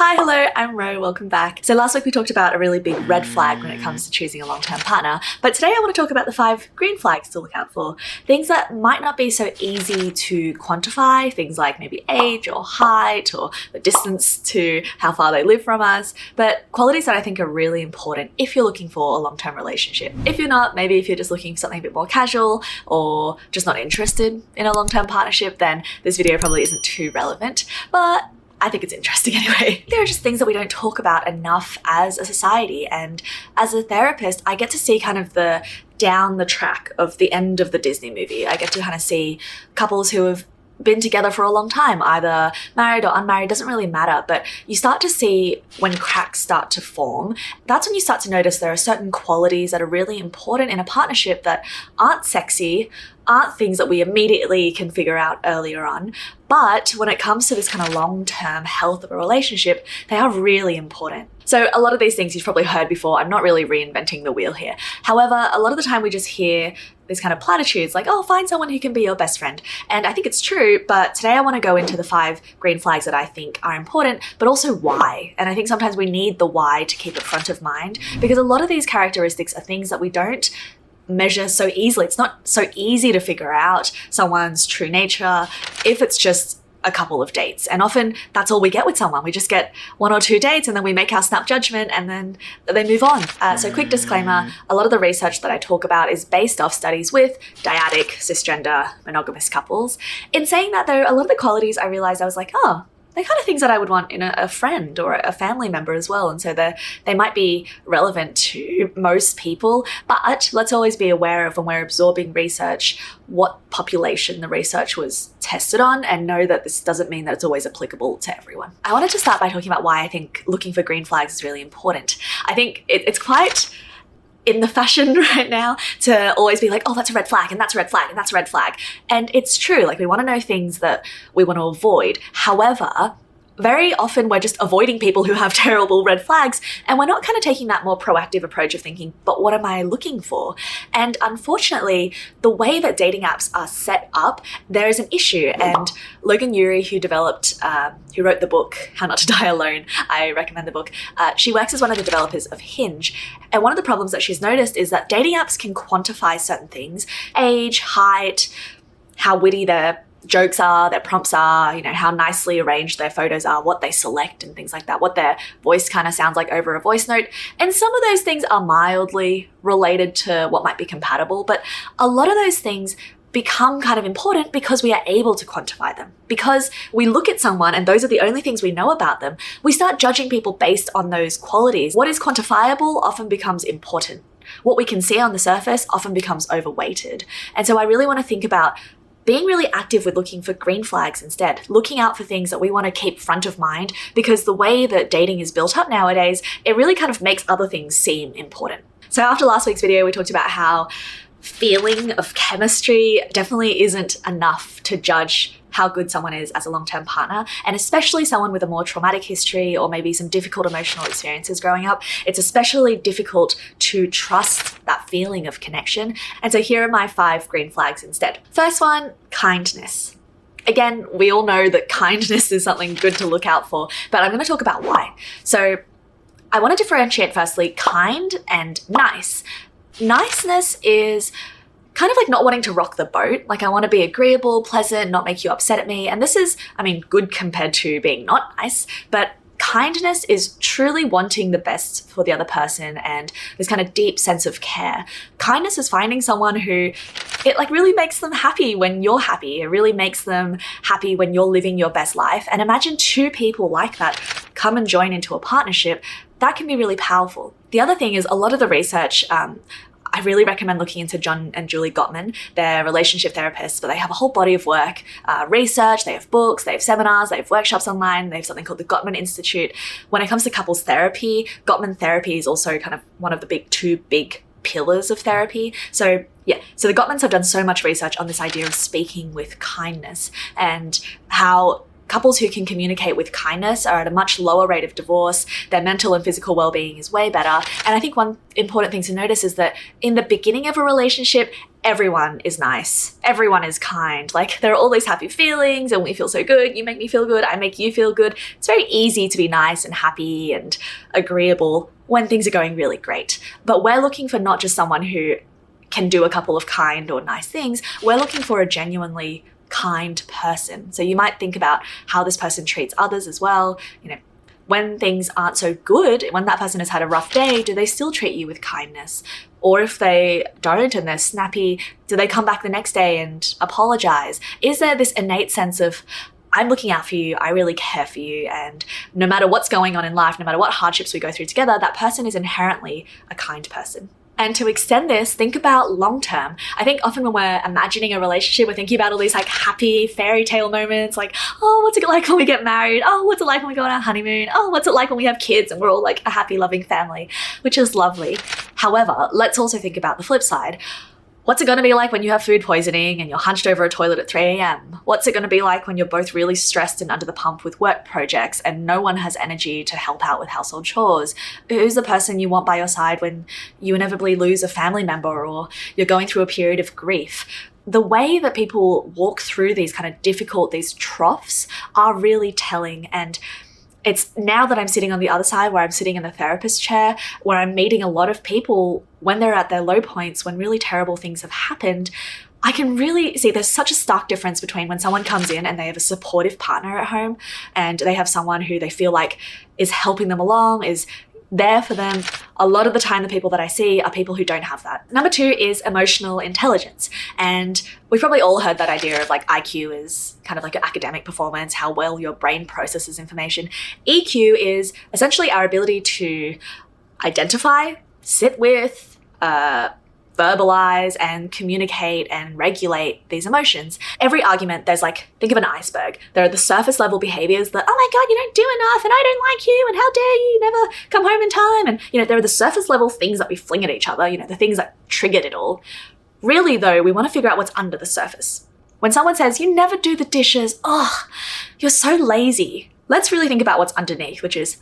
Hi, hello, I'm Ro, welcome back. So last week we talked about a really big red flag when it comes to choosing a long-term partner, but today I want to talk about the 5 green flags to look out for. Things that might not be so easy to quantify, things like maybe age or height or the distance to how far they live from us, but qualities that I think are really important if you're looking for a long-term relationship. If you're not, maybe if you're just looking for something a bit more casual or just not interested in a long-term partnership, then this video probably isn't too relevant, but I think it's interesting anyway. There are just things that we don't talk about enough as a society, and as a therapist, I get to see kind of the down the track of the end of the Disney movie. I get to kind of see couples who have been together for a long time, either married or unmarried, doesn't really matter, but you start to see when cracks start to form. That's when you start to notice there are certain qualities that are really important in a partnership that aren't sexy, aren't things that we immediately can figure out earlier on, but when it comes to this kind of long-term health of a relationship, they are really important. So a lot of these things you've probably heard before. I'm not really reinventing the wheel here. However, a lot of the time we just hear these kind of platitudes like, oh, find someone who can be your best friend. And I think it's true, but today I want to go into the 5 green flags that I think are important, but also why. And I think sometimes we need the why to keep it front of mind, because a lot of these characteristics are things that we don't measure so easily. It's not so easy to figure out someone's true nature if it's just a couple of dates. And often that's all we get with someone. We just get 1 or 2 dates and then we make our snap judgment and then they move on. So quick disclaimer, a lot of the research that I talk about is based off studies with dyadic, cisgender, monogamous couples. In saying that though, a lot of the qualities I realized I was like, oh, they're kind of things that I would want in a friend or a family member as well. And so they might be relevant to most people, but let's always be aware of when we're absorbing research, what population the research was tested on, and know that this doesn't mean that it's always applicable to everyone. I wanted to start by talking about why I think looking for green flags is really important. I think it's quite in the fashion right now to always be like, oh, that's a red flag and that's a red flag and that's a red flag. And it's true, like we want to know things that we want to avoid. However, very often we're just avoiding people who have terrible red flags, and we're not kind of taking that more proactive approach of thinking, but what am I looking for? And unfortunately, the way that dating apps are set up, there is an issue. And Logan Ury, who wrote the book, How Not to Die Alone, I recommend the book, she works as one of the developers of Hinge. And one of the problems that she's noticed is that dating apps can quantify certain things, age, height, how witty their jokes are, their prompts are, you know, how nicely arranged their photos are, what they select and things like that, what their voice kind of sounds like over a voice note. And some of those things are mildly related to what might be compatible, but a lot of those things become kind of important because we are able to quantify them. Because we look at someone and those are the only things we know about them, we start judging people based on those qualities. What is quantifiable often becomes important. What we can see on the surface often becomes overweighted. And so I really want to think about being really active with looking for green flags instead, looking out for things that we want to keep front of mind, because the way that dating is built up nowadays, it really kind of makes other things seem important. So after last week's video, we talked about how feeling of chemistry definitely isn't enough to judge how good someone is as a long-term partner, and especially someone with a more traumatic history or maybe some difficult emotional experiences growing up. It's especially difficult to trust that feeling of connection. And so here are my 5 green flags instead. First one, kindness. Again, we all know that kindness is something good to look out for, but I'm going to talk about why. So I want to differentiate firstly kind and nice. Niceness is kind of like not wanting to rock the boat. Like I want to be agreeable, pleasant, not make you upset at me. And this is, I mean, good compared to being not nice, but kindness is truly wanting the best for the other person and this kind of deep sense of care. Kindness is finding someone who it like really makes them happy when you're happy. It really makes them happy when you're living your best life. And imagine 2 people like that come and join into a partnership. That can be really powerful. The other thing is a lot of the research, I really recommend looking into John and Julie Gottman. They're relationship therapists, but they have a whole body of work, research, they have books, they have seminars, they have workshops online, they have something called the Gottman Institute. When it comes to couples therapy, Gottman therapy is also kind of one of the 2 big pillars of therapy. So the Gottmans have done so much research on this idea of speaking with kindness and how couples who can communicate with kindness are at a much lower rate of divorce. Their mental and physical well-being is way better. And I think one important thing to notice is that in the beginning of a relationship, everyone is nice, everyone is kind. Like there are all these happy feelings and we feel so good. You make me feel good, I make you feel good. It's very easy to be nice and happy and agreeable when things are going really great. But we're looking for not just someone who can do a couple of kind or nice things, we're looking for a genuinely kind person. So you might think about how this person treats others as well. You know, when things aren't so good, when that person has had a rough day, do they still treat you with kindness? Or if they don't and they're snappy, do they come back the next day and apologize? Is there this innate sense of, I'm looking out for you, I really care for you, and no matter what's going on in life, no matter what hardships we go through together, that person is inherently a kind person. And to extend this, think about long term. I think often when we're imagining a relationship, we're thinking about all these like happy fairy tale moments, like, oh, what's it like when we get married? Oh, what's it like when we go on our honeymoon? Oh, what's it like when we have kids and we're all like a happy, loving family, which is lovely. However, let's also think about the flip side. What's it going to be like when you have food poisoning and you're hunched over a toilet at 3 a.m? What's it going to be like when you're both really stressed and under the pump with work projects and no one has energy to help out with household chores? Who's the person you want by your side when you inevitably lose a family member or you're going through a period of grief? The way that people walk through these kind of difficult, these troughs are really telling. And it's now that I'm sitting on the other side where I'm sitting in the therapist chair, where I'm meeting a lot of people when they're at their low points, when really terrible things have happened, I can really see there's such a stark difference between when someone comes in and they have a supportive partner at home and they have someone who they feel like is helping them along, is there for them. A lot of the time, the people that I see are people who don't have that. Number 2 is emotional intelligence. And we've probably all heard that idea of like IQ is kind of like an academic performance, how well your brain processes information. EQ is essentially our ability to identify, sit with, verbalize and communicate and regulate these emotions. Every argument, there's like, think of an iceberg. There are the surface level behaviors that, oh my God, you don't do enough and I don't like you and how dare you never come home in time. And, you know, there are the surface level things that we fling at each other, you know, the things that triggered it all. Really though, we want to figure out what's under the surface. When someone says, you never do the dishes, oh, you're so lazy. Let's really think about what's underneath, which is,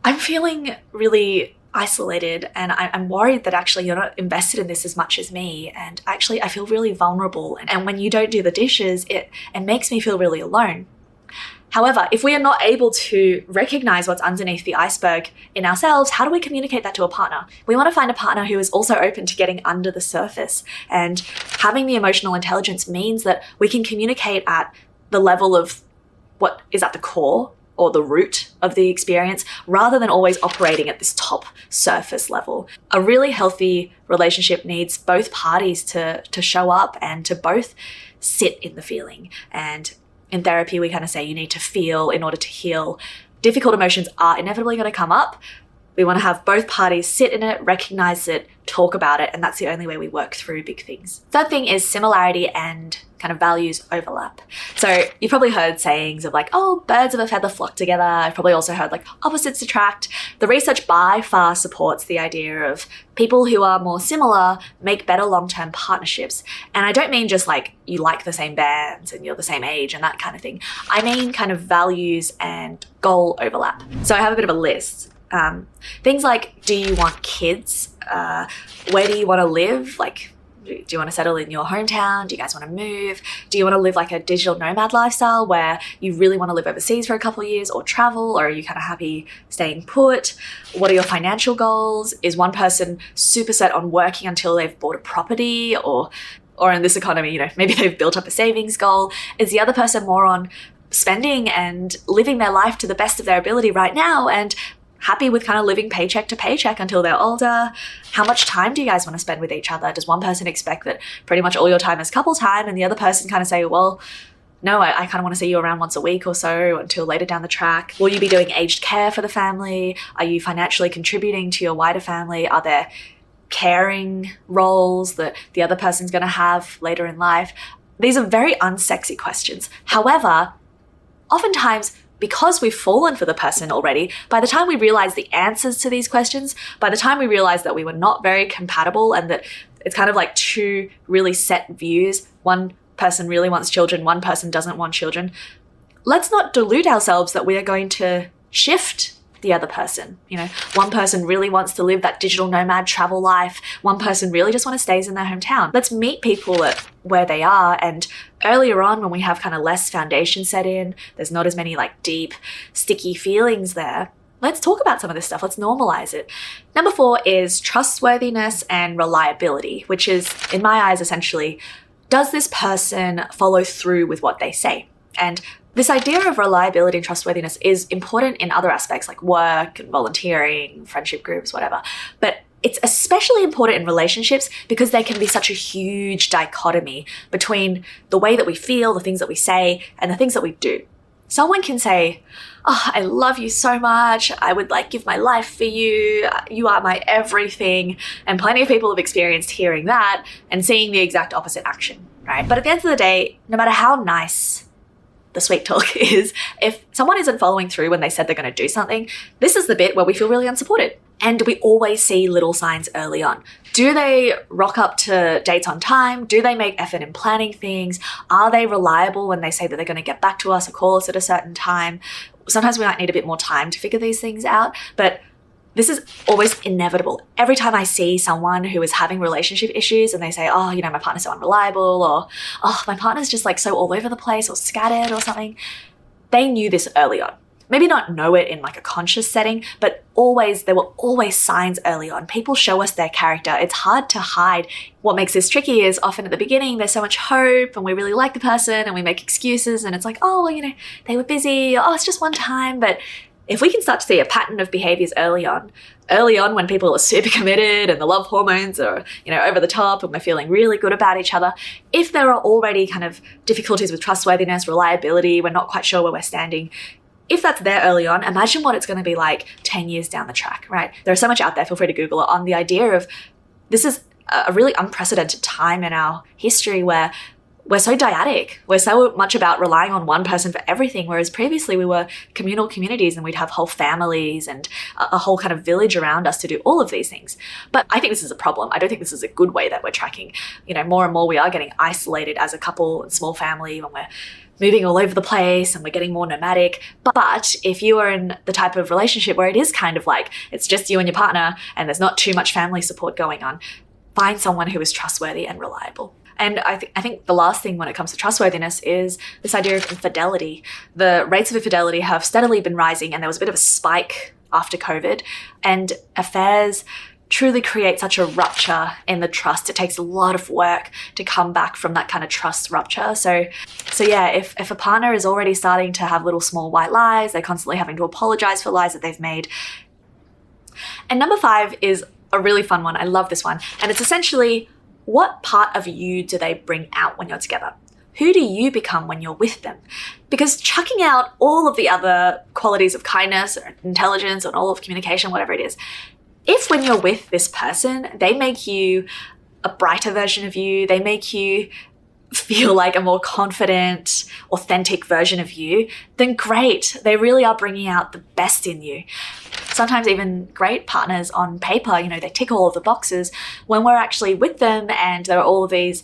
I'm feeling really isolated and I'm worried that actually you're not invested in this as much as me, and actually I feel really vulnerable, and when you don't do the dishes it makes me feel really alone. However, if we are not able to recognize what's underneath the iceberg in ourselves, how do we communicate that to a partner? We want to find a partner who is also open to getting under the surface, and having the emotional intelligence means that we can communicate at the level of what is at the core or the root of the experience, rather than always operating at this top surface level. A really healthy relationship needs both parties to show up and to both sit in the feeling. And in therapy, we kind of say you need to feel in order to heal. Difficult emotions are inevitably going to come up. We want to have both parties sit in it, recognize it, talk about it, and that's the only way we work through big things. Third thing is similarity and kind of values overlap. So you've probably heard sayings of like, oh, birds of a feather flock together. I've probably also heard like opposites attract. The research by far supports the idea of people who are more similar make better long-term partnerships. And I don't mean just like you like the same bands and you're the same age and that kind of thing. I mean kind of values and goal overlap. So I have a bit of a list. Things like, do you want kids? Where do you want to live? Like, do you want to settle in your hometown? Do you guys want to move? Do you want to live like a digital nomad lifestyle where you really want to live overseas for a couple of years or travel? Or are you kind of happy staying put? What are your financial goals? Is one person super set on working until they've bought a property or in this economy, you know, maybe they've built up a savings goal? Is the other person more on spending and living their life to the best of their ability right now and happy with kind of living paycheck to paycheck until they're older? How much time do you guys want to spend with each other? Does one person expect that pretty much all your time is couple time and the other person kind of say, well, no, I kind of want to see you around once a week or so until later down the track? Will you be doing aged care for the family? Are you financially contributing to your wider family? Are there caring roles that the other person's going to have later in life? These are very unsexy questions. However, oftentimes, because we've fallen for the person already, by the time we realize the answers to these questions, by the time we realize that we were not very compatible and that it's kind of like two really set views, one person really wants children, one person doesn't want children, let's not delude ourselves that we are going to shift the other person. One person really wants to live that digital nomad travel life. One person really just wants to stay in their hometown. Let's meet people at where they are. And earlier on, when we have kind of less foundation set in, there's not as many like deep, sticky feelings there. Let's talk about some of this stuff. Let's normalize it. Number 4 is trustworthiness and reliability, which is, in my eyes, essentially, does this person follow through with what they say? And this idea of reliability and trustworthiness is important in other aspects like work and volunteering, friendship groups, whatever. But it's especially important in relationships because there can be such a huge dichotomy between the way that we feel, the things that we say, and the things that we do. Someone can say, "Oh, I love you so much. I would give my life for you. You are my everything." And plenty of people have experienced hearing that and seeing the exact opposite action, right? But at the end of the day, no matter how nice the sweet talk is, if someone isn't following through when they said they're going to do something, this is the bit where we feel really unsupported. And we always see little signs early on. Do they rock up to dates on time? Do they make effort in planning things? Are they reliable when they say that they're going to get back to us or call us at a certain time? Sometimes we might need a bit more time to figure these things out, but this is always inevitable. Every time I see someone who is having relationship issues and they say, "Oh, my partner's so unreliable," or "Oh, my partner's just so all over the place or scattered or something," they knew this early on. Maybe not know it in a conscious setting, but there were always signs early on. People show us their character. It's hard to hide. What makes this tricky is often at the beginning, there's so much hope and we really like the person and we make excuses and it's like, "Oh, well, they were busy. Oh, it's just one time." But if we can start to see a pattern of behaviors early on when people are super committed and the love hormones are, over the top and we're feeling really good about each other, if there are already kind of difficulties with trustworthiness, reliability, we're not quite sure where we're standing, if that's there early on, imagine what it's going to be like 10 years down the track, right? There's so much out there, feel free to Google it, on the idea of this is a really unprecedented time in our history where we're so dyadic. We're so much about relying on one person for everything, whereas previously we were communal communities and we'd have whole families and a whole kind of village around us to do all of these things. But I think this is a problem. I don't think this is a good way that we're tracking. More and more we are getting isolated as a couple and small family when we're moving all over the place and we're getting more nomadic. But if you are in the type of relationship where it is kind of it's just you and your partner and there's not too much family support going on, find someone who is trustworthy and reliable. And I think the last thing when it comes to trustworthiness is this idea of infidelity. The rates of infidelity have steadily been rising and there was a bit of a spike after COVID, and affairs truly create such a rupture in the trust. It takes a lot of work to come back from that kind of trust rupture. So yeah, if a partner is already starting to have little small white lies, they're constantly having to apologize for lies that they've made. And number 5 is a really fun one. I love this one. And it's essentially, what part of you do they bring out when you're together? Who do you become when you're with them? Because chucking out all of the other qualities of kindness or intelligence and all of communication, whatever it is, if when you're with this person, they make you a brighter version of you, they make you feel like a more confident, authentic version of you, then great. They really are bringing out the best in you. Sometimes even great partners on paper, they tick all of the boxes. When we're actually with them and there are all of these,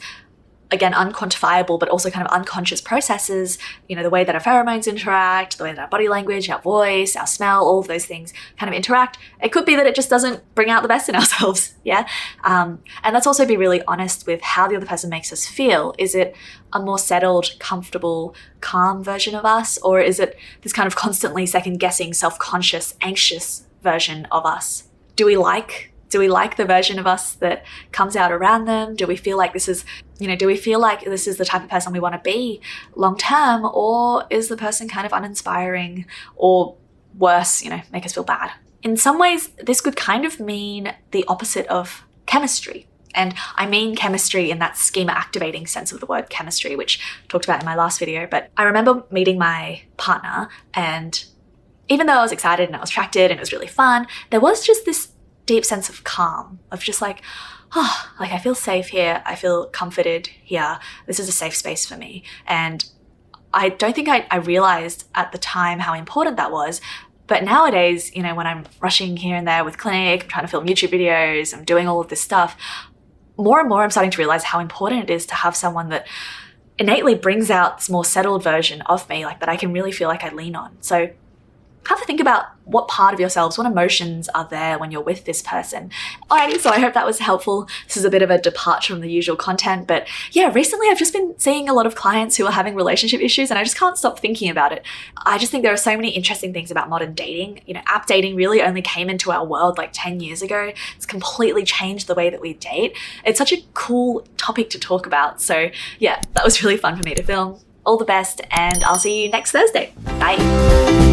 again, unquantifiable, but also kind of unconscious processes, the way that our pheromones interact, the way that our body language, our voice, our smell, all of those things kind of interact. It could be that it just doesn't bring out the best in ourselves, yeah? And let's also be really honest with how the other person makes us feel. Is it a more settled, comfortable, calm version of us? Or is it this kind of constantly second-guessing, self-conscious, anxious version of us? Do we like the version of us that comes out around them? Do we feel like this is the type of person we want to be long term? Or is the person kind of uninspiring or worse, make us feel bad? In some ways, this could kind of mean the opposite of chemistry. And I mean chemistry in that schema activating sense of the word chemistry, which I talked about in my last video. But I remember meeting my partner, and even though I was excited and I was attracted and it was really fun, there was just this deep sense of calm, of just I feel safe here. I feel comforted here. This is a safe space for me. And I don't think I realized at the time how important that was. But nowadays, when I'm rushing here and there with clinic, I'm trying to film YouTube videos, I'm doing all of this stuff, more and more I'm starting to realize how important it is to have someone that innately brings out this more settled version of me, that I can really feel like I lean on. So have a think about what part of yourselves, what emotions are there when you're with this person. Alrighty, so I hope that was helpful. This is a bit of a departure from the usual content, but yeah, recently I've just been seeing a lot of clients who are having relationship issues and I just can't stop thinking about it. I just think there are so many interesting things about modern dating. You know, app dating really only came into our world like 10 years ago. It's completely changed the way that we date. It's such a cool topic to talk about. So yeah, that was really fun for me to film. All the best, and I'll see you next Thursday. Bye.